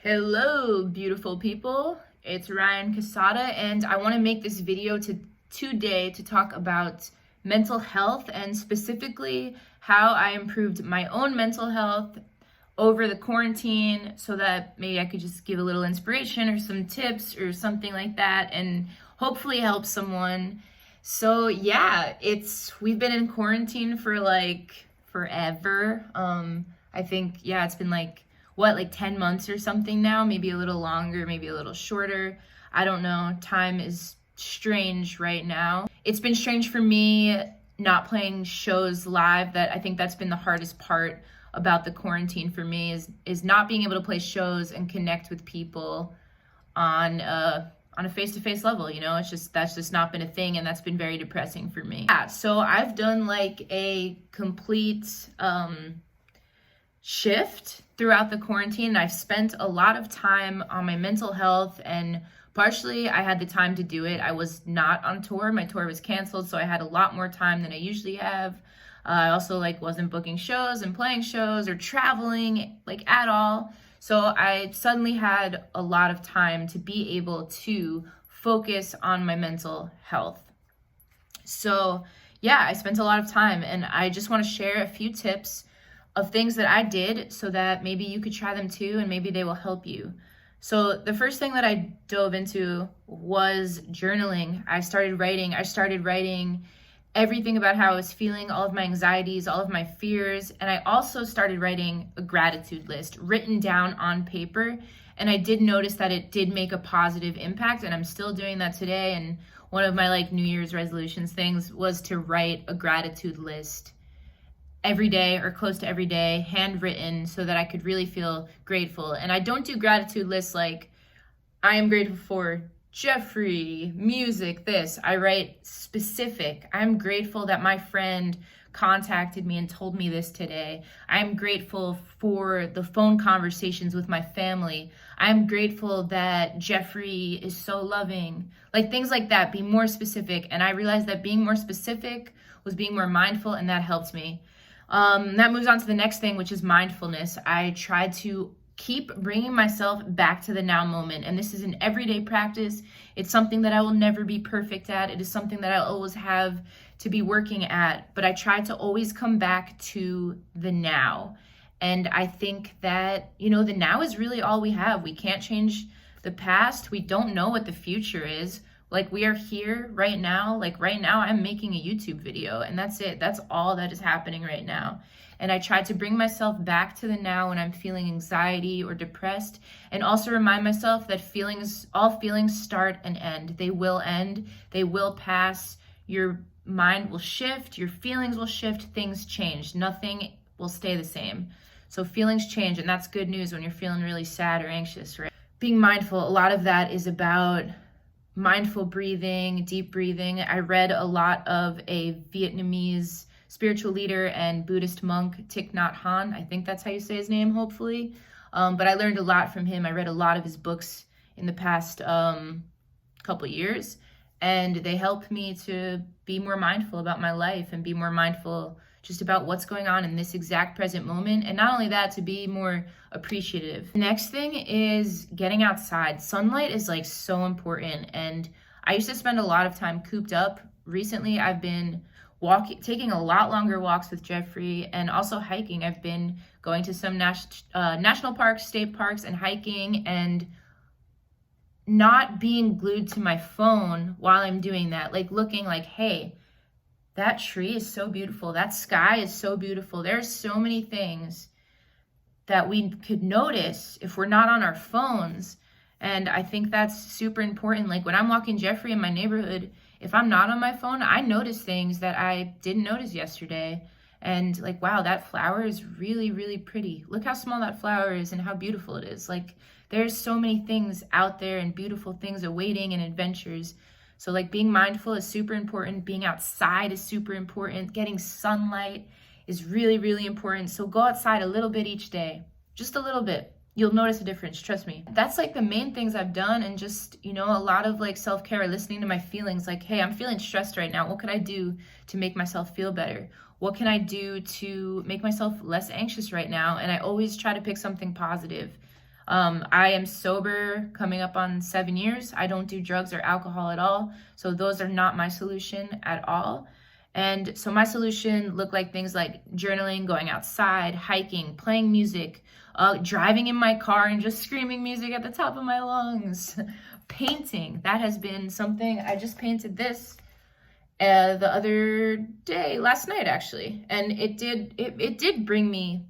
Hello, beautiful people. It's Ryan Cassata, and I want to make this video today to talk about mental health and specifically how I improved my own mental health over the quarantine so that maybe I could just give a little inspiration or some tips or something like that and hopefully help someone. So yeah, we've been in quarantine for like forever. I think it's been like 10 months or something now, maybe a little longer, maybe a little shorter. I don't know. Time is strange right now. It's been strange for me not playing shows live. I think that's been the hardest part about the quarantine for me is not being able to play shows and connect with people on a face-to-face level. That's just not been a thing, and that's been very depressing for me. So I've done like a complete shift throughout the quarantine. I've spent a lot of time on my mental health, and partially I had the time to do it. I was not on tour. My tour was canceled, so I had a lot more time than I usually have. I also wasn't booking shows and playing shows or traveling at all. So I suddenly had a lot of time to be able to focus on my mental health. So I spent a lot of time, and I just want to share a few tips of things that I did so that maybe you could try them too, and maybe they will help you. So the first thing that I dove into was journaling. I started writing everything about how I was feeling, all of my anxieties, all of my fears. And I also started writing a gratitude list written down on paper. And I did notice that it did make a positive impact, and I'm still doing that today. And one of my New Year's resolutions things was to write a gratitude list every day or close to every day, handwritten, so that I could really feel grateful. And I don't do gratitude lists like I am grateful for Jeffrey, music, this. I write specific. I'm grateful that my friend contacted me and told me this today. I'm grateful for the phone conversations with my family. I'm grateful that Jeffrey is so loving. Things like that. Be more specific. And I realized that being more specific was being more mindful, and that helped me. That moves on to the next thing, which is mindfulness. I try to keep bringing myself back to the now moment. And this is an everyday practice. It's something that I will never be perfect at. It is something that I'll always have to be working at. But I try to always come back to the now. And I think that, the now is really all we have. We can't change the past. We don't know what the future is. We are here right now. Right now I'm making a YouTube video, and that's it. That's all that is happening right now. And I try to bring myself back to the now when I'm feeling anxiety or depressed, and also remind myself that all feelings start and end. They will end. They will pass. Your mind will shift. Your feelings will shift. Things change. Nothing will stay the same. So feelings change, and that's good news when you're feeling really sad or anxious, right? Being mindful, a lot of that is about mindful breathing, deep breathing. I read a lot of a Vietnamese spiritual leader and Buddhist monk, Thich Nhat Hanh. I think that's how you say his name, hopefully. But I learned a lot from him. I read a lot of his books in the past couple years, and they helped me to be more mindful about my life and be more mindful just about what's going on in this exact present moment. And not only that, to be more appreciative. The next thing is getting outside. Sunlight is so important. And I used to spend a lot of time cooped up. Recently, I've been taking a lot longer walks with Jeffrey, and also hiking. I've been going to some national parks, state parks, and hiking, and not being glued to my phone while I'm doing that. Looking hey, that tree is so beautiful. That sky is so beautiful. There's so many things that we could notice if we're not on our phones. And I think that's super important. When I'm walking Jeffrey in my neighborhood, if I'm not on my phone, I notice things that I didn't notice yesterday. And wow, that flower is really, really pretty. Look how small that flower is and how beautiful it is. There's so many things out there and beautiful things awaiting and adventures. So being mindful is super important. Being outside is super important. Getting sunlight is really, really important. So go outside a little bit each day, just a little bit. You'll notice a difference, trust me. That's the main things I've done, and just, a lot of self-care, listening to my feelings. Hey, I'm feeling stressed right now. What could I do to make myself feel better? What can I do to make myself less anxious right now? And I always try to pick something positive. I am sober coming up on 7 years. I don't do drugs or alcohol at all. So those are not my solution at all. And so my solution looked like things like journaling, going outside, hiking, playing music, driving in my car and just screaming music at the top of my lungs. Painting, that has been something. I just painted this the other day, last night actually, and it did bring me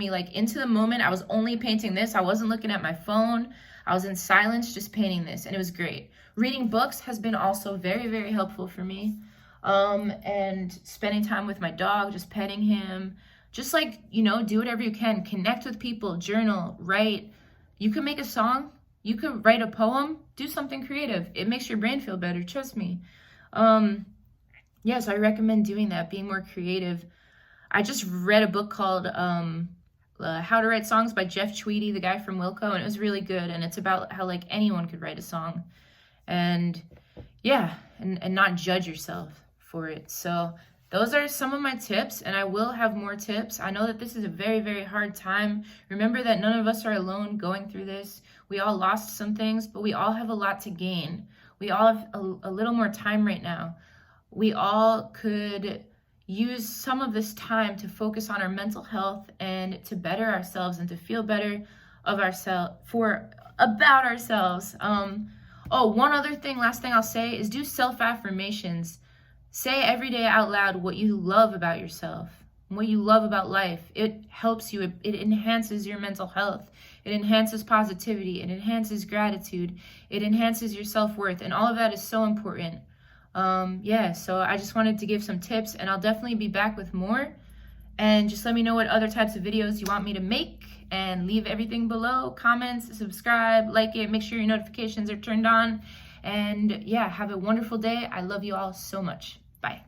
like into the moment. I was only painting this. I wasn't looking at my phone. I was in silence just painting this, and it was great. Reading books has been also very, very helpful for me. And spending time with my dog, just petting him, just like, do whatever you can. Connect with people, journal, write. You can make a song, you could write a poem, do something creative. It makes your brain feel better, trust me. Yeah, so I recommend doing that, being more creative. I just read a book called How to Write Songs by Jeff Tweedy, the guy from Wilco, and it was really good. And it's about how like anyone could write a song, and yeah, and not judge yourself for it. So those are some of my tips, and I will have more tips. I know that this is a very, very hard time. Remember that none of us are alone going through this. We all lost some things, but we all have a lot to gain. We all have a little more time right now. We all could use some of this time to focus on our mental health and to better ourselves and to feel better about ourselves. One other thing, last thing I'll say is do self affirmations. Say every day out loud what you love about yourself, what you love about life. It helps you. It enhances your mental health. It enhances positivity. It enhances gratitude. It enhances your self-worth. And all of that is so important. So I just wanted to give some tips, and I'll definitely be back with more. And just let me know what other types of videos you want me to make, and leave everything below. Comments, subscribe, like it, make sure your notifications are turned on. And yeah, have a wonderful day. I love you all so much. Bye.